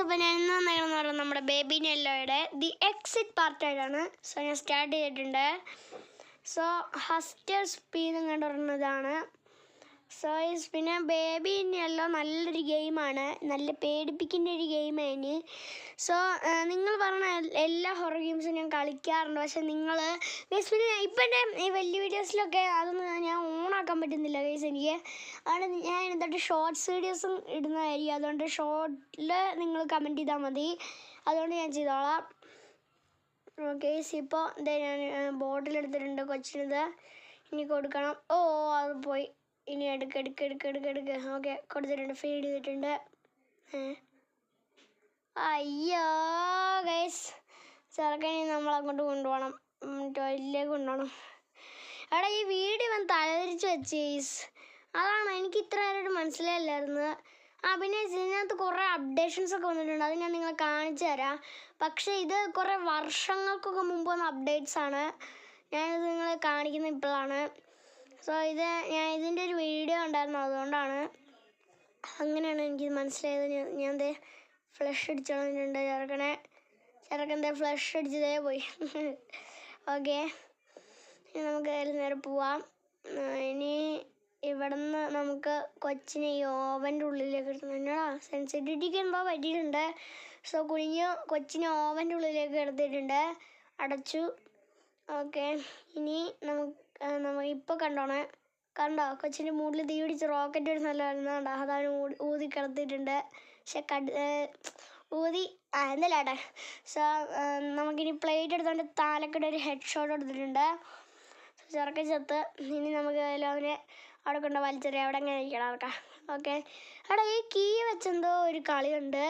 അപ്പോൾ ഞാൻ ഇന്ന് വന്നേക്കണമെന്ന് പറയുന്നത് നമ്മുടെ ബേബി നെല്ലോയുടെ ദി എക്സിറ്റ് പാർട്ടായിട്ടാണ്. സോ ഞാൻ സ്റ്റാർട്ട് ചെയ്തിട്ടുണ്ട്. സോ ഹസ്റ്റർ സ്പീഡ് കണ്ടു പറയുന്നതാണ്. സോ പിന്നെ ബേബി നെല്ലോ നല്ലൊരു ഗെയിമാണ്, നല്ല പേടിപ്പിക്കുന്ന ഒരു ഗെയിമാണ്. സോ നിങ്ങൾ പറഞ്ഞ എല്ലാ ഹൊറർ ഗെയിംസും ഞാൻ കളിക്കാറുണ്ട്. പക്ഷെ നിങ്ങൾ പിന്നെ ഇപ്പം എൻ്റെ ഈ വലിയ വീഡിയോസിലൊക്കെ അതൊന്നും ഞാൻ ഓണാക്കാൻ പറ്റുന്നില്ല ഗൈസ് എനിക്ക്. അതുകൊണ്ട് ഞാൻ എന്നിട്ട് ഷോർട്സ് വീഡിയോസും ഇടുന്നതായിരിക്കും. അതുകൊണ്ട് ഷോർട്ടിൽ നിങ്ങൾ കമൻറ്റ് ചെയ്താൽ മതി, അതുകൊണ്ട് ഞാൻ ചെയ്തോളാം. ഓക്കെ, ഇപ്പോൾ ഇതേ ഞാൻ ബോട്ടിലെടുത്തിട്ടുണ്ട് കൊച്ചിനത്. ഇനി കൊടുക്കണം. ഓ അത് പോയി. ഇനി എടുക്ക്. ഓക്കെ, കൊടുത്തിട്ടുണ്ട്, ഫീഡ് ചെയ്തിട്ടുണ്ട്. അയ്യോ ഗൈസ്, ചെറുക്കനെ നമ്മളങ്ങോട്ട് കൊണ്ടുപോകണം, ടോയ്ലറ്റിലേക്ക് കൊണ്ടുപോകണം. എടാ ഈ വീഡിയോ ഇവൻ തലതിരിച്ച് വെച്ച് ഗൈസ്, അതാണ് എനിക്ക് ഇത്ര നേരമായിട്ട് മനസ്സിലായില്ലായിരുന്നു. പിന്നെ ഇതിനകത്ത് കുറേ അപ്ഡേഷൻസൊക്കെ വന്നിട്ടുണ്ട്, അത് ഞാൻ നിങ്ങളെ കാണിച്ചു തരാം. പക്ഷേ ഇത് കുറേ വർഷങ്ങൾക്കൊക്കെ മുമ്പ് വന്ന അപ്ഡേറ്റ്സാണ്. ഞാനിത് നിങ്ങളെ കാണിക്കുന്നത് ഇപ്പോഴാണ്. സോ ഞാൻ ഇതിൻ്റെ ഒരു വീഡിയോ ഉണ്ടായിരുന്നു, അതുകൊണ്ടാണ് അങ്ങനെയാണ് എനിക്കിത് മനസ്സിലായത്. ഞാൻ ദേ ഫ്ലഷ് അടിച്ചോണ്ടിട്ടുണ്ട് ചെറുക്കൻ്റെ ഫ്ലഷ് അടിച്ചതേ പോയി. ഓക്കെ, ഇനി നമുക്ക് അതിൽ നേരെ പോവാം. ഇനി ഇവിടെ നിന്ന് നമുക്ക് കൊച്ചിനെ ഈ ഓവൻ്റെ ഉള്ളിലേക്ക് എടുത്തുണ്ടാ സെൻസിറ്റിവിറ്റിക്ക് എന്തോ പറ്റിയിട്ടുണ്ട്. സോ കൊച്ചിനെ ഓവൻ്റെ ഉള്ളിലേക്ക് എടുത്തിട്ടുണ്ട്, അടച്ചു. ഓക്കെ, ഇനി നമുക്ക് ഇപ്പോൾ കണ്ടോ കൊച്ചിൻ്റെ മൂടിൽ തീ പിടിച്ച് റോക്കറ്റ് ഒരു നല്ല വരുന്നുണ്ടോ, അതാണ് ഊതി കിടത്തിയിട്ടുണ്ട്. പക്ഷെ ഊതി എന്തല്ലാട്ടെ. സോ നമുക്കിനി പ്ലേറ്റ് എടുത്തുകൊണ്ട് താലക്കടെ ഒരു ഹെഡ് ഷോട്ട് എടുത്തിട്ടുണ്ട്. ചെറുക്കൻ ചത്ത്. ഇനി നമുക്ക് അവനെ അവിടെ കൊണ്ട് വലിച്ചെറിയാം, അവിടെ എങ്ങനെ ഇരിക്കണം അവർക്ക്. ഓക്കെ, എടാ ഈ കീ വെച്ചെന്തോ ഒരു കളിയുണ്ട്,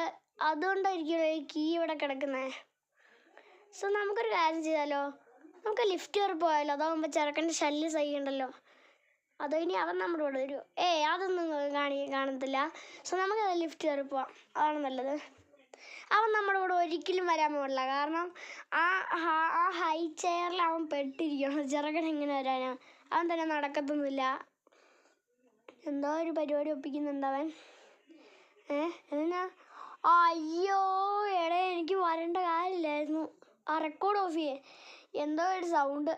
അതുകൊണ്ടായിരിക്കും ഈ കീ ഇവിടെ കിടക്കുന്നത്. സോ നമുക്കൊരു കാര്യം ചെയ്താലോ, നമുക്ക് ലിഫ്റ്റ് കയറി പോയാലോ, അതാകുമ്പോൾ ചെറുക്കൻ്റെ ശല്യം സഹിക്കണ്ടല്ലോ. അതോ ഇനി അവൻ നമ്മുടെ കൂടെ വരുമോ? അതൊന്നും കാണത്തില്ല. സോ നമുക്ക് ലിഫ്റ്റ് കയറി പോവാം, അതാണ് നല്ലത്. അവൻ നമ്മുടെ കൂടെ ഒരിക്കലും വരാൻ പാടില്ല, കാരണം ആ ഹൈ ചെയറിൽ അവൻ പെട്ടിരിക്കണം. ചെറുക്കൻ എങ്ങനെ വരാനാ, അവൻ തന്നെ നടക്കത്തൊന്നുമില്ല. എന്തോ ഒരു പരിപാടി ഒപ്പിക്കുന്നുണ്ട് അവൻ. എന്നാ അയ്യോ എടാ, എനിക്ക് വരേണ്ട കാര്യമില്ലായിരുന്നു. ആ റെക്കോർഡ് ഓഫ് ചെയ്യേ, എന്തോ ഒരു സൗണ്ട്.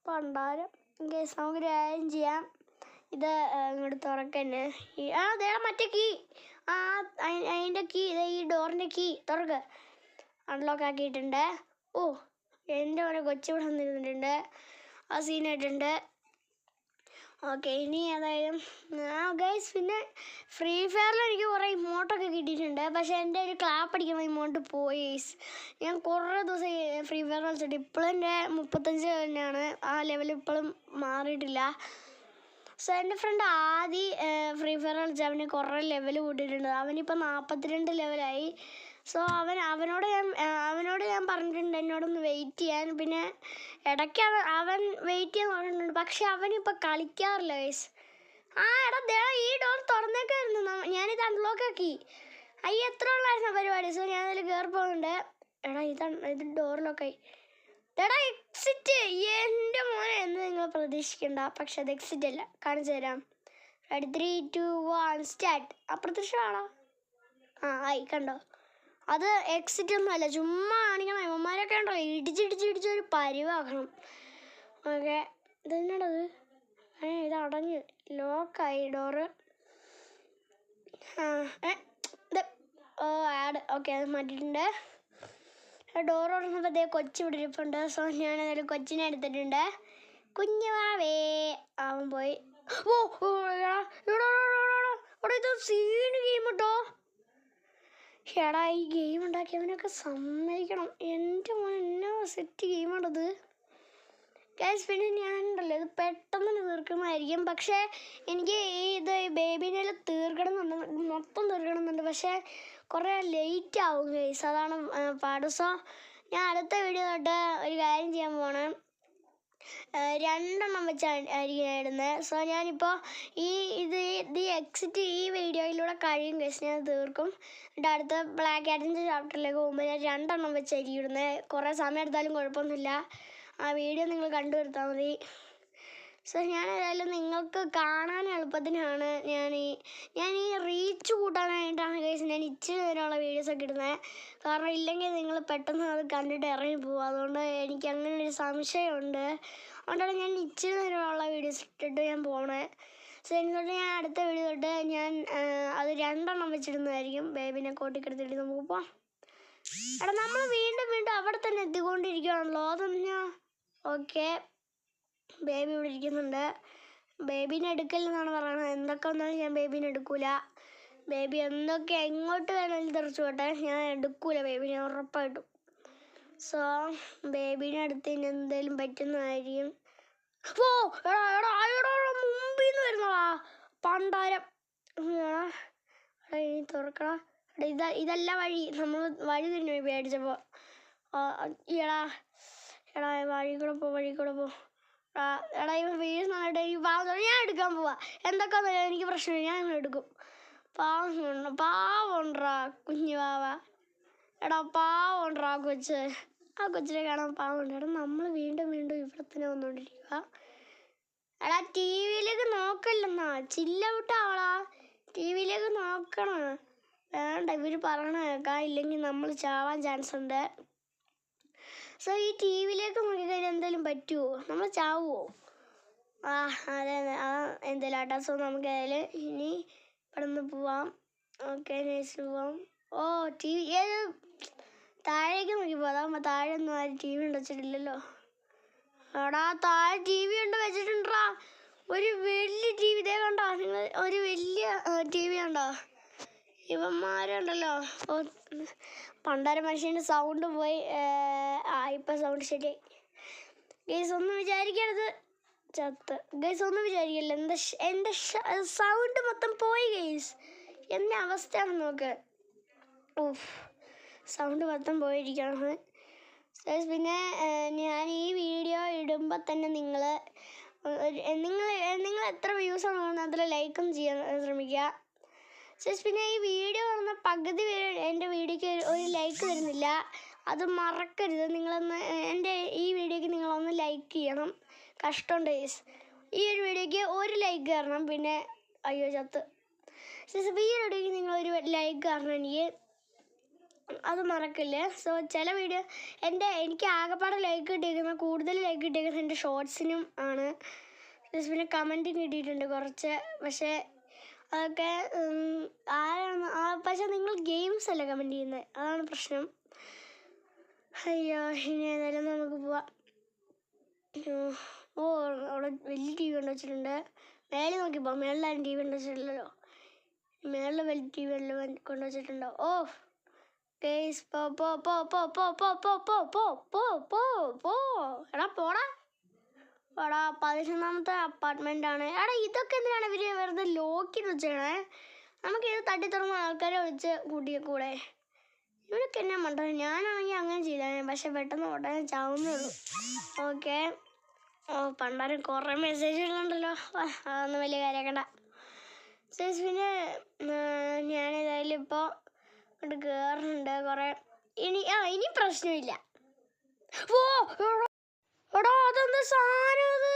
പണ്ടാരം. ഗൈസ് നമുക്ക് ഒരു കാര്യം ചെയ്യാം, ഇത് ഇങ്ങോട്ട് തുറക്കന്നെ. അതേ മറ്റേ കീ, അതിൻ്റെ കീ, ഈ ഡോറിൻ്റെ കീ തുറക്ക്. അൺലോക്ക് ആക്കിയിട്ടുണ്ട്. എൻ്റെ മോനെ കൊച്ചിവിടെ വന്നിരുന്നിട്ടുണ്ട്, ആ സീനായിട്ടുണ്ട്. ഓക്കെ, ഇനി ഏതായാലും ഗൈസ് പിന്നെ ഫ്രീ ഫയറിൽ എനിക്ക് കുറേ ഇമോട്ടൊക്കെ കിട്ടിയിട്ടുണ്ട്. പക്ഷേ എൻ്റെ ഒരു ക്ലാപ്പ് അടിക്കുന്ന ഇമോട്ട് പോയി ഗൈസ്. ഞാൻ കുറേ ദിവസം ഫ്രീ ഫയർ കളിച്ചിട്ട് ഇപ്പോഴും എൻ്റെ 35 തന്നെയാണ്, ആ ലെവൽ ഇപ്പോഴും മാറിയിട്ടില്ല. സോ എൻ്റെ ഫ്രണ്ട് ഫ്രീ ഫയർ കളിച്ച് അവന് കുറേ ലെവൽ കൂട്ടിയിട്ടുണ്ട്. അവനിപ്പോൾ 42 ലെവലായി. സോ അവനോട് ഞാൻ പറഞ്ഞിട്ടുണ്ട് എന്നോടൊന്ന് വെയിറ്റ് ചെയ്യാൻ. പിന്നെ ഇടയ്ക്ക് അവൻ വെയിറ്റ് ചെയ്യാൻ പറഞ്ഞിട്ടുണ്ട്, പക്ഷെ അവനിപ്പോൾ കളിക്കാറില്ല ഗൈസ്. എടാ ഈ ഡോർ തുറന്നേക്കായിരുന്നു, ഞാനിത് അൺലോക്ക് ആക്കി. എത്ര ഉള്ളായിരുന്നു പരിപാടി. സോ ഞാനതിൽ കയറി പോകുന്നുണ്ട്. ഇത് ഡോർ ലോക്കായി. എക്സിറ്റ്, എൻ്റെ മോനെ എന്ന് നിങ്ങൾ പ്രതീക്ഷിക്കണ്ട. പക്ഷെ അത് എക്സിറ്റ് അല്ല, കാണിച്ചു തരാം. 3, 2, 1 സ്റ്റാർട്ട്. അപ്രത്യക്ഷമാണോ? ആയി, കണ്ടോ? അത് എക്സിറ്റ് ഒന്നും അല്ല, ചുമ്മാ കാണിക്കണം. ഇവന്മാരൊക്കെ ഉണ്ടോ ഇടിച്ചിടിച്ച് ഒരു പരിവാക്കണം. ഓക്കെ, ഇതെന്നാടത്? ഇത് അടഞ്ഞ് ലോക്കായി ഡോറ്. ആഡ്. ഓക്കെ, അത് മാറ്റിയിട്ടുണ്ട്. ഡോർ തുറന്നപ്പോൾ കൊച്ചി ഇവിടെ ഇരിപ്പുണ്ട്. സോ ഞാനതിൽ കൊച്ചിനെ എടുത്തിട്ടുണ്ട്. കുഞ്ഞുവാവേ, അവൻ പോയി. ഇത് സീന് ഗെയിം കേട്ടോ. ഈ ഗെയിം ഉണ്ടാക്കിയവനൊക്കെ സമ്മതിക്കണം. എൻ്റെ മോൻ എന്നാ സെറ്റ് ഗെയിമാണത് ഗൈസ്. പിന്നെ ഞാനുണ്ടല്ലോ ഇത് പെട്ടെന്ന് തീർക്കുന്നതായിരിക്കും. പക്ഷേ എനിക്ക് ഇത് ബേബിനെ മൊത്തം തീർക്കണമെന്നുണ്ട്. പക്ഷേ കുറേ ലേറ്റ് ആവും ഗൈസ്, അതാണ് പാട്. സോ ഞാൻ അടുത്ത വീഡിയോ തൊട്ട് ഒരു കാര്യം ചെയ്യാൻ പോകണം, 2 എണ്ണം വെച്ചായിരിക്കും ഇടുന്നത്. സോ ഞാനിപ്പോൾ ഇത് എക്സിറ്റ് ഈ വീഡിയോയിലൂടെ കഴിയും ഗൈസ്, ഞാൻ തീർക്കും. എന്നിട്ട് അടുത്ത ബ്ലാക്ക് ക്യാറ്റിൻ്റെ ചാപ്റ്ററിലേക്ക് പോകുമ്പോൾ ഞാൻ 2 എണ്ണം വെച്ചായിരിക്കും ഇടുന്നത്. കുറേ സമയം എടുത്താലും കുഴപ്പമൊന്നുമില്ല, ആ വീഡിയോ നിങ്ങൾ കണ്ടുവരുത്താൽ മതി. സോ ഞാൻ ഏതായാലും നിങ്ങൾക്ക് കാണാൻ എളുപ്പത്തിനാണ് ഞാൻ ഈ റീച്ച് കൂട്ടാനായിട്ടാണ് ഗൈസ് ഞാൻ ഇച്ചിരി നേരമുള്ള വീഡിയോസൊക്കെ ഇടുന്നത്. കാരണം ഇല്ലെങ്കിൽ നിങ്ങൾ പെട്ടെന്ന് അത് കണ്ടിട്ട് ഇറങ്ങി പോകും. അതുകൊണ്ട് എനിക്ക് അങ്ങനെ ഒരു സംശയമുണ്ട്. അതുകൊണ്ടാണ് ഞാൻ ഇച്ചിരി നേരമുള്ള വീഡിയോസ് ഇട്ടിട്ട് ഞാൻ പോണേ. സോ എനിക്കൊണ്ട് ഞാൻ അടുത്ത വീഡിയോ തൊട്ട് ഞാൻ അത് 2 എണ്ണം വെച്ചിടുന്നതായിരിക്കും. ബേബിനെ കോട്ടിക്കെടുത്തിട്ട് നമുക്ക് പോവാം. എടാ നമ്മൾ വീണ്ടും അവിടെ തന്നെ എത്തിക്കൊണ്ടിരിക്കുകയാണല്ലോ. അതെന്നാ? ഓക്കെ, ബേബി ഇവിടെ ഇരിക്കുന്നുണ്ട്. ബേബീനെ എടുക്കലെന്നാണ് പറയുന്നത്. എന്തൊക്കെ വന്നാലും ഞാൻ ബേബീനെ എടുക്കൂല. ബേബി എന്തൊക്കെ എങ്ങോട്ട് വേണമെങ്കിലും തെറിച്ചു പോട്ടെ, ഞാൻ എടുക്കൂല ബേബീനെ ഉറപ്പായിട്ടും. സോ ബേബീനെ അടുത്ത് ഇനി എന്തെങ്കിലും പറ്റുന്നതായിരിക്കും. ഓ എടാ മുമ്പിൽ നിന്ന് വരുന്നോളാ പണ്ടാരം. ഇനി തുറക്കടാ. ഇതല്ല വഴി. നമ്മൾ വഴി തന്നെ പേടിച്ചപ്പോൾ. എടാ വഴി കൂടെ പോ. എടാ ഇവൻ വീഴുന്നുണ്ട്. ഞാൻ എടുക്കാൻ പോവാ. എന്തൊക്കെ എനിക്ക് പ്രശ്നമില്ല, ഞാൻ ഇവൻ എടുക്കും. പാവണ്ടാ കുഞ്ഞു പാവ. എടാ പാവണ്ടാ കൊച്ച്. ആ കൊച്ചിനെ കാണാൻ പാവമുണ്ട്. എടാ നമ്മൾ വീണ്ടും ഇവിടെ തന്നെ വന്നുകൊണ്ടിരിക്കുക. എടാ ടി വിയിലേക്ക് നോക്കല്ലെന്നാ, ചില്ലൗട്ടാവളാ. ടി വിയിലേക്ക് നോക്കണം. വേണ്ട, ഇവർ പറയണ കേൾക്കാം. ഇല്ലെങ്കിൽ നമ്മൾ ചാവാൻ ചാൻസ് ഉണ്ട്. സോ ഈ ടി വിയിലേക്ക് നോക്കിക്കഴിഞ്ഞാൽ എന്തെങ്കിലും പറ്റുമോ? നമ്മൾ ചാവുമോ? അതെ എന്തെങ്കിലും ആട്ടാ. സോ നമുക്ക് ഏതായാലും ഇനി ഇവിടെ നിന്ന് പോവാം. ഓക്കെ, നൈസിൽ പോവാം. ഓ ടി വി താഴേക്ക് നോക്കി പോവാം. അതാകുമ്പോൾ താഴെ ഒന്നും ആരും ടി വി വെച്ചിട്ടില്ലല്ലോ. എടാ താഴെ ടി വി വെച്ചിട്ടുണ്ടാ. ഒരു വലിയ ടി വി. ഇതേ കണ്ടോ നിങ്ങൾ? ഒരു വലിയ ടി വി ഉണ്ടോ? ഇവന്മാരുണ്ടല്ലോ. പണ്ടാര മനുഷ്യൻ്റെ സൗണ്ട് പോയി. ഇപ്പം സൗണ്ട് ശരിയായി. ഗൈസ് ഒന്നും വിചാരിക്കരുത്, ചത്ത്. ഗൈസ് ഒന്നും വിചാരിക്കില്ല. എൻ്റെ സൗണ്ട് മൊത്തം പോയി ഗൈസ്. എന്നെ അവസ്ഥയാണ് നോക്ക്. സൗണ്ട് മൊത്തം പോയിരിക്കുകയാണ് ഗൈസ്. പിന്നെ ഞാൻ ഈ വീഡിയോ ഇടുമ്പോൾ തന്നെ നിങ്ങൾ എത്ര വ്യൂസാണ് കാണുന്നത് അതിൽ ലൈക്കും ചെയ്യാൻ ശ്രമിക്കുക. പിന്നെ ഈ വീഡിയോ കാണുന്ന പകുതി എൻ്റെ വീഡിയോയ്ക്ക് ഒരു ലൈക്ക് തരുന്നില്ല. അത് മറക്കരുത്. നിങ്ങളൊന്ന് എൻ്റെ ഈ വീഡിയോയ്ക്ക് നിങ്ങളൊന്ന് ലൈക്ക് ചെയ്യണം. കഷ്ടമുണ്ട് ഗൈസ്. ഈ ഒരു വീഡിയോയ്ക്ക് ഒരു ലൈക്ക് തരണം. പിന്നെ അയ്യോ ചത്ത്. ഈ ഒരു വീഡിയോയ്ക്ക് നിങ്ങളൊരു ലൈക്ക് തരണം എനിക്ക്. അത് മറക്കില്ലേ. സോ ചില വീഡിയോ എനിക്ക് ആകെപ്പാടെ ലൈക്ക് കിട്ടിയിരിക്കുന്നത്, കൂടുതൽ ലൈക്ക് കിട്ടിയിരിക്കുന്നത് എൻ്റെ ഷോർട്സിനും ആണ്. പിന്നെ കമൻറ്റും കിട്ടിയിട്ടുണ്ട് കുറച്ച്. പക്ഷേ അതൊക്കെ പക്ഷെ നിങ്ങൾ ഗെയിംസ് അല്ല കമൻറ്റ് ചെയ്യുന്നത്, അതാണ് പ്രശ്നം. അയ്യോ, ഇനി ഏതായാലും നമുക്ക് പോവാം. അവിടെ വലിയ ടി വി കൊണ്ട് വെച്ചിട്ടുണ്ട്. മേലെ നോക്കി പോവാം. മേളിലാരും ടി വി കൊണ്ട് വെച്ചിട്ടില്ലല്ലോ. മേളിൽ വലിയ ടി വി കൊണ്ട് വെച്ചിട്ടുണ്ടോ? ഗൈസ് എടാ പോടാ. 11ാമത്തെ അപ്പാർട്ട്മെൻ്റ് ആണ്. എടാ ഇതൊക്കെ എന്തിനാണ് ഇവർ വെറുതെ ലോക്കിൽ വെച്ചേണേ? നമുക്കിത് തട്ടി തുറന്ന ആൾക്കാരെ വിളിച്ച് കൂട്ടിയേക്കൂടെ? ഇവരൊക്കെ എന്നാ മണ്ടോ. ഞാനാണെങ്കിൽ അങ്ങനെ ചെയ്താൽ, പക്ഷെ പെട്ടെന്ന് ഉടനെ ചാവുന്നേ ഉള്ളൂ. ഓക്കെ. പണ്ടാരും കുറേ മെസ്സേജുകളുണ്ടല്ലോ. അതൊന്നും വലിയ കാര്യമാക്കണ്ട. പിന്നെ ഞാനേതായാലും ഇപ്പോൾ ഇങ്ങോട്ട് കയറുന്നുണ്ട് കുറേ. ഇനി പ്രശ്നമില്ല. എടാ അതെന്താ സാധനം അത്?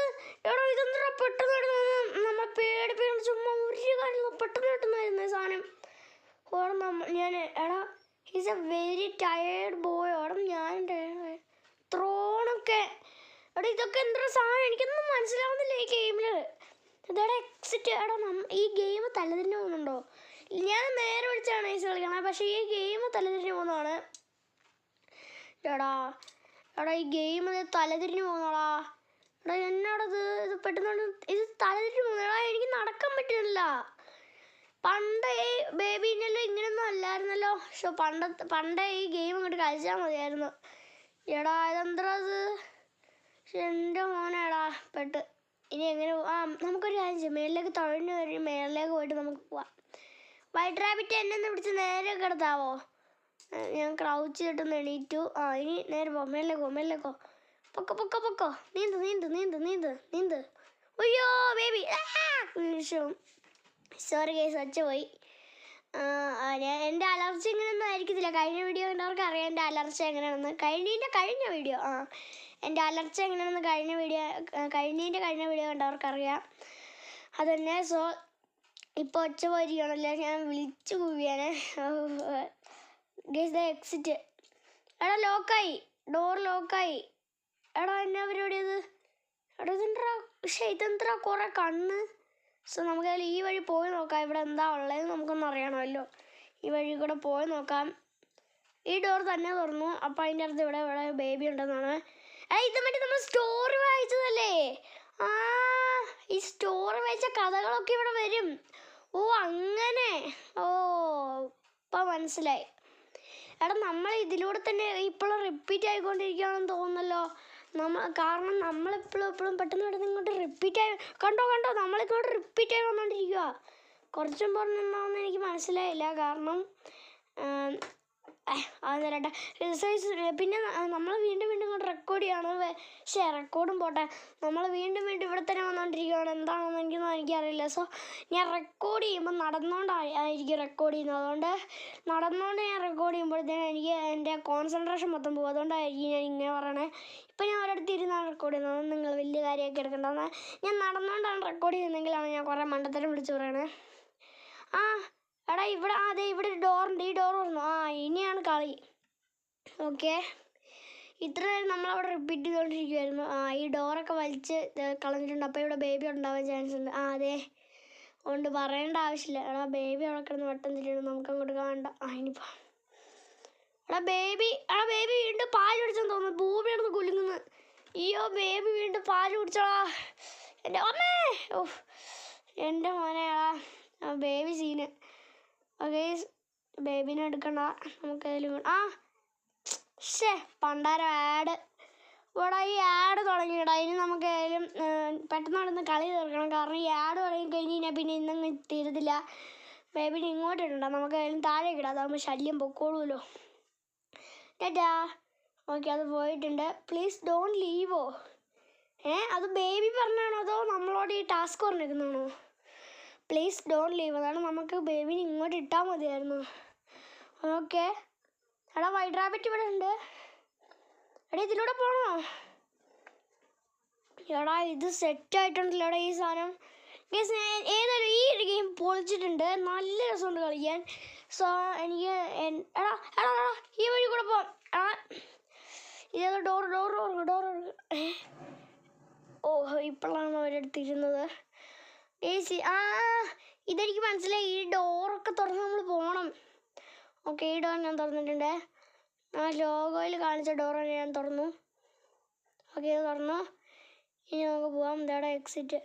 എടാ ഇതെന്താ പെട്ടെന്ന് നമ്മൾ പേടിപ്പിക്കണം. ചുമ്മാ ഒരു കാര്യമില്ല, പെട്ടെന്ന് വരുന്ന സാധനം. ഞാൻ എടാ he's A very tired boy. എടാ ഞാൻ ത്രോണൊക്കെ. എടാ ഇതൊക്കെ എന്താ സാധനം? എനിക്കൊന്നും മനസ്സിലാവുന്നില്ല ഈ ഗെയിമിൽ. ഇതെടാ എക്സിറ്റ്. എടാ ഈ ഗെയിം തലതിരിഞ്ഞ് പോകുന്നുണ്ടോ? ഞാൻ നേരെ വിളിച്ചാണ് ഈസ് കളിക്കണത്, പക്ഷേ ഈ ഗെയിം തലതിരിഞ്ഞ് പോകുന്നതാണ്. എടാ ഈ ഗെയിം തലതിരിഞ്ഞ് പോകുന്നോടാ. എടാ എന്നാടത്? ഇത് പെട്ടെന്ന് ഇത് തലതിരിഞ്ഞ് പോകുന്നടാ. എനിക്ക് നടക്കാൻ പറ്റുന്നില്ല. പണ്ട് ഈ ബേബീനെല്ലാം ഇങ്ങനെയൊന്നും അല്ലായിരുന്നല്ലോ. പക്ഷെ പണ്ടേ ഈ ഗെയിം ഇങ്ങോട്ട് കളിച്ചാൽ മതിയായിരുന്നു. എടാ ഇതെന്താ അത്? പക്ഷെ എൻ്റെ മോനെടാ പെട്ട്. ഇനി എങ്ങനെ നമുക്കൊരു കാര്യം ചെയ്യാം. മേളിലേക്ക് തുഴഞ്ഞു വരും. മേളിലേക്ക് പോയിട്ട് നമുക്ക് പോവാം. വൈറ്റ് റാബിറ്റ് എന്നെ പിടിച്ച് നേരെ കിടത്താവോ? ഞാൻ ക്രൗച്ച് ചെയ്തിട്ടൊന്ന് എണീറ്റു. ഇനി നേരെ പോ. മേളിലേക്കോ. പൊക്കോ. നീന്ത്. അയ്യോ ബേബി. സോറി ഗൈസ്, ഒച്ച പോയി. എൻ്റെ അലർജി ഇങ്ങനെയൊന്നും ആയിരിക്കത്തില്ല. കഴിഞ്ഞ വീഡിയോ കണ്ടവർക്ക് അറിയാം എൻ്റെ അലർജി എങ്ങനെയാണെന്ന്. കഴിഞ്ഞ വീഡിയോ എൻ്റെ അലർച്ച എങ്ങനെയാണെന്ന് കഴിഞ്ഞ വീഡിയോ കണ്ടവർക്കറിയാം. അതന്നെ. സോ ഇപ്പോൾ ഒച്ച പോയിരിക്കണല്ലോ, ഞാൻ വിളിച്ചു കൂവിയാണ്. Guys exit. എടാ ലോക്കായി, ഡോർ ലോക്കായി. എടാ എന്നാ പരിപാടി അത്? എടാ ഇതെന്താ, പക്ഷേ ഇതെന്താ കുറേ കണ്ണ്. സോ നമുക്ക് ഈ വഴി പോയി നോക്കാം, ഇവിടെ എന്താ ഉള്ളതെന്ന് നമുക്കൊന്നും അറിയണമല്ലോ. ഈ വഴി കൂടെ പോയി നോക്കാം. ഈ ഡോർ തന്നെ തുറന്നു. അപ്പം അതിൻ്റെ അടുത്ത് ഇവിടെ ബേബി ഉണ്ടെന്നാണ്. ഇത് മറ്റേ നമ്മൾ സ്റ്റോറി വായിച്ചതല്ലേ? ആ, ഈ സ്റ്റോറി വായിച്ച കഥകളൊക്കെ ഇവിടെ വരും. ഓ അങ്ങനെ. ഓ ഇപ്പം മനസ്സിലായി. എടാ നമ്മൾ ഇതിലൂടെ തന്നെ ഇപ്പോഴും റിപ്പീറ്റ് ആയിക്കൊണ്ടിരിക്കുകയാണെന്ന് തോന്നുന്നല്ലോ. കാരണം നമ്മളെപ്പോഴും പെട്ടെന്ന് ഇങ്ങോട്ട് റിപ്പീറ്റ് ആയി. കണ്ടോ നമ്മളിങ്ങോട്ട് റിപ്പീറ്റ് ആയി വന്നുകൊണ്ടിരിക്കുക. കുറച്ചും പറഞ്ഞെന്നാണെന്ന് എനിക്ക് മനസ്സിലായില്ല. കാരണം അതെരട്ടെ പിന്നെ നമ്മൾ വീണ്ടും ഇങ്ങോട്ട് റെക്കോർഡ് ചെയ്യാണ്. റെക്കോർഡും പോട്ടെ, നമ്മൾ വീണ്ടും ഇവിടെ തന്നെ വന്നുകൊണ്ടിരിക്കുകയാണ്. എന്താണെന്ന് എനിക്കറിയില്ല. സോ ഞാൻ റെക്കോർഡ് ചെയ്യുമ്പോൾ നടന്നുകൊണ്ടായിരിക്കും റെക്കോർഡ് ചെയ്യുന്നത്. അതുകൊണ്ട് നടന്നുകൊണ്ട് ഞാൻ റെക്കോർഡ് ചെയ്യുമ്പോഴത്തേനും എനിക്ക് എൻ്റെ കോൺസെൻട്രേഷൻ മൊത്തം പോകും. അതുകൊണ്ടായിരിക്കും ഞാൻ ഇങ്ങനെ പറയണേ. ഇപ്പം ഞാൻ ഒരിടത്ത് ഇരുന്നാണ് റെക്കോർഡ് ചെയ്യുന്നത്. അതൊന്നും നിങ്ങൾ വലിയ കാര്യമൊക്കെ എടുക്കേണ്ടത്. ഞാൻ നടന്നുകൊണ്ടാണ് റെക്കോർഡ് ചെയ്യുന്നതെങ്കിലാണ് ഞാൻ കുറേ മണ്ടത്തരം വിളിച്ച് പറയണേ. ആ എടാ ഇവിടെ അതെ ഇവിടെ ഒരു ഡോറുണ്ട്. ഈ ഡോർ തുറന്നു. ആ ഇനിയാണ് കളി. ഓക്കെ, ഇത്ര നേരം നമ്മളവിടെ റിപ്പീറ്റ് ചെയ്തുകൊണ്ടിരിക്കുമായിരുന്നു. ഈ ഡോറൊക്കെ വലിച്ച് കളഞ്ഞിട്ടുണ്ട്. അപ്പോൾ ഇവിടെ ബേബി ഉണ്ടാവാൻ ചാൻസ് ഉണ്ട്. അതെ, അതുകൊണ്ട് പറയേണ്ട ആവശ്യമില്ല. എടാ ബേബി അവിടെ കിടന്ന് വട്ടം തിരിയണം. നമുക്ക് അങ്ങോട്ട് കാണണ്ട. ഇനിയിപ്പോൾ എടാ ബേബി വീണ്ടും പാല് കുടിച്ചെന്ന് തോന്നുന്നു. ഭൂമി കിടന്ന് കുലുങ്ങുന്നു. അയ്യോ ബേബി വീണ്ടും പാല് കുടിച്ചോളാ. എൻ്റെ അമ്മേ. ഓഹ് എൻ്റെ മോനെയാ ബേബി സീന്. ഓക്കെ, ബേബിനെ എടുക്കണ്ട. നമുക്കതിലും പണ്ടാരം ആഡ്. ഇവിടെ ഈ ആഡ് തുടങ്ങിയിടാ. ഇനി നമുക്ക് ഏതായാലും പെട്ടെന്ന് നടന്ന് കളി തീർക്കണം. കാരണം ഈ ആഡ് തുടങ്ങി കഴിഞ്ഞ് കഴിഞ്ഞാൽ പിന്നെ ഇന്നങ്ങ് തീരത്തില്ല. ബേബിനെ ഇങ്ങോട്ട് ഇടണ്ട, നമുക്ക് ഏതായാലും താഴേക്ക് ഇടാം. അതാകുമ്പോൾ ശല്യം പൊക്കോളൂല്ലോ. ടാറ്റാ. ഓക്കെ, അത് പോയിട്ടുണ്ട്. പ്ലീസ് ഡോണ്ട് ലീവോ. അത് ബേബി പറഞ്ഞാണോ അതോ നമ്മളോട് ഈ ടാസ്ക് പറഞ്ഞിരിക്കുന്നതാണോ? Please don't leave. അതാണ്. നമുക്ക് ബേബിനെ ഇങ്ങോട്ട് ഇട്ടാൽ മതിയായിരുന്നു. ഓക്കെ. എടാ വൈറ്റ് റാബിറ്റ് ഇവിടെ ഉണ്ട്. എടാ ഇതിലൂടെ പോകണോ? എടാ ഇത് സെറ്റായിട്ടുണ്ടല്ലോ ഈ സാധനം. ഏതായാലും ഈ ഒരു ഗെയിം പൊളിച്ചിട്ടുണ്ട്. നല്ല രസമുണ്ട് കളിക്കാൻ. സോ എനിക്ക് എടാ ഈ വഴി കൂടെ പോവാം. ഇതേതോ ഡോർ. ഓ ഇപ്പോഴാണ് അവരെടുത്തിരുന്നത്. ഇതെനിക്ക് മനസ്സിലായി. ഈ ഡോറൊക്കെ തുറന്ന് നമ്മൾ പോകണം. ഓക്കെ, ഈ ഡോർ ഞാൻ തുറന്നിട്ടുണ്ട്. ലോഗോയിൽ കാണിച്ച ഡോർ ഞാൻ തുറന്നു. ഓക്കെ, ഇത് തുറന്നു. ഇനി നമുക്ക് പോവാം. ഇതേടെ എക്സിറ്റ്.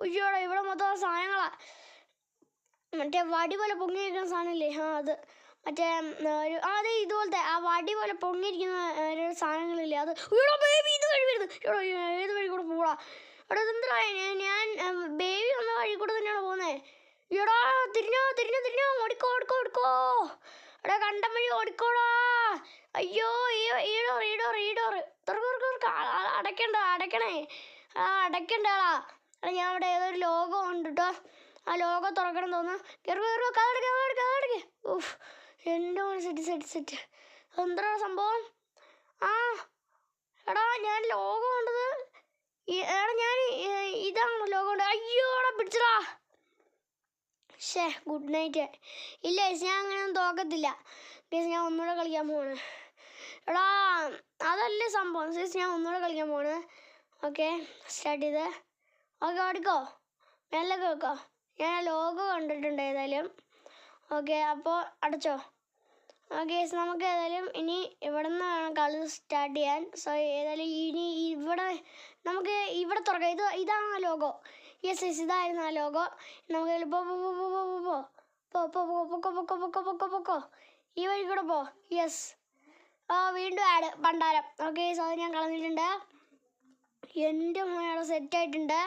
ഉയ്യോടാ ഇവിടെ മൊത്തം സാധനങ്ങളാ. മറ്റേ വടി പോലെ പൊങ്ങിയിരിക്കുന്ന സാധനമില്ലേ? അത് മറ്റേ ഒരു അതെ ഇതുപോലത്തെ ആ വടി പോലെ പൊങ്ങിയിരിക്കുന്ന ഒരു സാധനങ്ങളില്ലേ അത്. ബേബി ഇത് വഴി വരുന്നു. ഏത് വഴി കൂടെ പോടാ? എടാ ഇതെന്താ? ഞാൻ ബേബി വന്ന വഴി കൂടെ തന്നെയാണ് പോകുന്നത്. എടാ തിരിഞ്ഞോ ഓടിക്കോ. എടാ കണ്ടം വഴി ഓടിക്കോടാ. അയ്യോ ഈ ഡോർ അടയ്ക്കണേ. അടയ്ക്കണ്ടാടാ. എടാ ഞാൻ അവിടെ ഏതൊരു ലോഗോ ഉണ്ട് കേട്ടോ. ആ ലോഗോ തുറക്കണം തോന്നുന്നു. കയറുക കഥടക്ക്. ഉഫ് എൻ്റെ മോനെ സെറ്റ്. എന്താ സംഭവം? എടാ ഞാൻ ലോഗോ കണ്ടത്. എടാ ഞാൻ ഇതാണോ ലോഗോ ഉണ്ട്? അയ്യോടാ പിടിച്ചടാ. Good night. ഇല്ല ഞാൻ അങ്ങനെയൊന്നും തോക്കത്തില്ല. ഞാൻ ഒന്നുകൂടെ കളിക്കാൻ പോവാണ്. എടാ അതല്ലേ സംഭവം. ഞാൻ ഒന്നുകൂടെ കളിക്കാൻ പോവാണ്. ഓക്കെ, സ്റ്റാർട്ട് ചെയ്ത്. ഓക്കെ ഓടിക്കോ, മെല്ലെ കേൾക്കോ. ഞാൻ ലോഗോ കണ്ടിട്ടുണ്ട് ഏതായാലും. ഓക്കെ, അപ്പോൾ അടച്ചോ. ഓക്കെ, നമുക്ക് ഏതായാലും ഇനി ഇവിടെ നിന്ന് വേണം കളി സ്റ്റാർട്ട് ചെയ്യാൻ. സോ ഏതായാലും ഇനി നമുക്ക് ഇവിടെ തുറക്കാം. ഇതാണ് ലോഗോ. യെസ് ഇതായിരുന്നു ആ ലോഗോ. നമുക്ക് പൊക്കോ ഈ വഴി കൂടെ പോ. യെസ്. വീണ്ടും ആഡ് പണ്ടാരം. ഓക്കെ, സോ അത് ഞാൻ കളഞ്ഞിട്ടുണ്ട്. എൻ്റെ മോനെ സെറ്റായിട്ടുണ്ട്.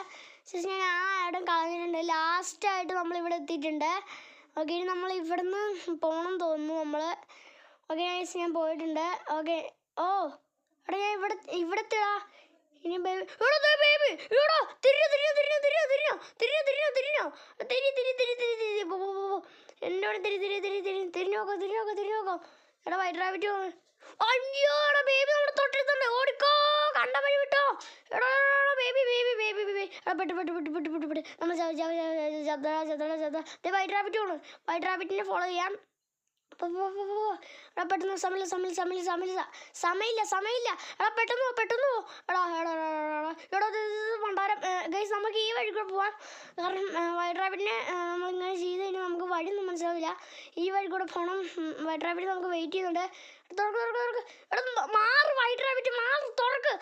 ഞാൻ ആ ആഡും കളഞ്ഞിട്ടുണ്ട്. ലാസ്റ്റായിട്ട് നമ്മളിവിടെ എത്തിയിട്ടുണ്ട്. ഓക്കെ, ഇനി നമ്മൾ ഇവിടെ നിന്ന് പോകണം തോന്നുന്നു നമ്മൾ. ഓക്കെ ഞാൻ പോയിട്ടുണ്ട്. ഓക്കെ, എടാ ഞാൻ ഇവിടെ എത്തിടാ. ഇനി ബേബി തിരിഞ്ഞോ. എന്നോട് തിരിഞ്ഞോക്കോ. എടാ വൈറ്റ് റാബിറ്റ് അയ്യോ എടാ ബേബി നമ്മുടെ തൊട്ടടുത്തുണ്ട് ഓടിക്കോ കണ്ട വഴി വിട്ടോ എടാ ബേബി ബേബി ബേബി ബേബി എടാ പെട്ട് നമ്മൾ വൈറ്റ് റാബിറ്റ് ആണ് വൈറ്റ് റാബിറ്റിനെ ഫോളോ ചെയ്യാം എടാ പെട്ടെന്ന് സമയമില്ല എടാ പെട്ടെന്ന് എടാ പണ്ടാരം ഗൈസ് നമുക്ക് ഈ വഴി കൂടെ പോവാം കാരണം വൈറ്റ് റാബിറ്റിനെ നമ്മളിങ്ങനെ ചെയ്ത് കഴിഞ്ഞാൽ നമുക്ക് വഴിയൊന്നും മനസ്സിലാവില്ല ഈ വഴി കൂടെ പോകണം വൈറ്റ് റാബിറ്റ് നമുക്ക് വെയിറ്റ് ചെയ്യുന്നുണ്ട് തുറക്ക് എടാ മാറ് വൈറ്റ് റാബിറ്റ് മാറ് തുറക്ക്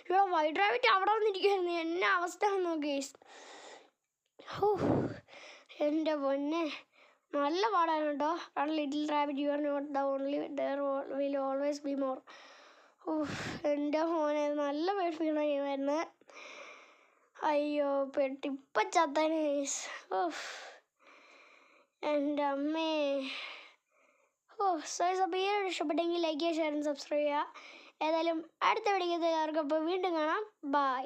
എടാ വൈറ്റ് റാബിറ്റ് അവിടെ വന്നിരിക്കുമായിരുന്നു എന്നെ അവസ്ഥ നോക്കി ഗൈസ് എൻ്റെ പൊന്നെ നല്ല പാടാണ് കേട്ടോ little rabbit you are not the only there will always be more എൻ്റെ മോനെ നല്ല പേടിപ്പിക്കണമായിരുന്നു അയ്യോ പെട്ടിപ്പം ചത്തനെ എൻ്റെ അമ്മേ സോ അപ്പോൾ ഈ ഇഷ്ടപ്പെട്ടെങ്കിൽ ലൈക്ക് ചെയ്യുക ഷെയർ സബ്സ്ക്രൈബ് ചെയ്യുക ഏതായാലും അടുത്ത വീഡിയോ എല്ലാവർക്കും അപ്പോൾ വീണ്ടും കാണാം ബൈ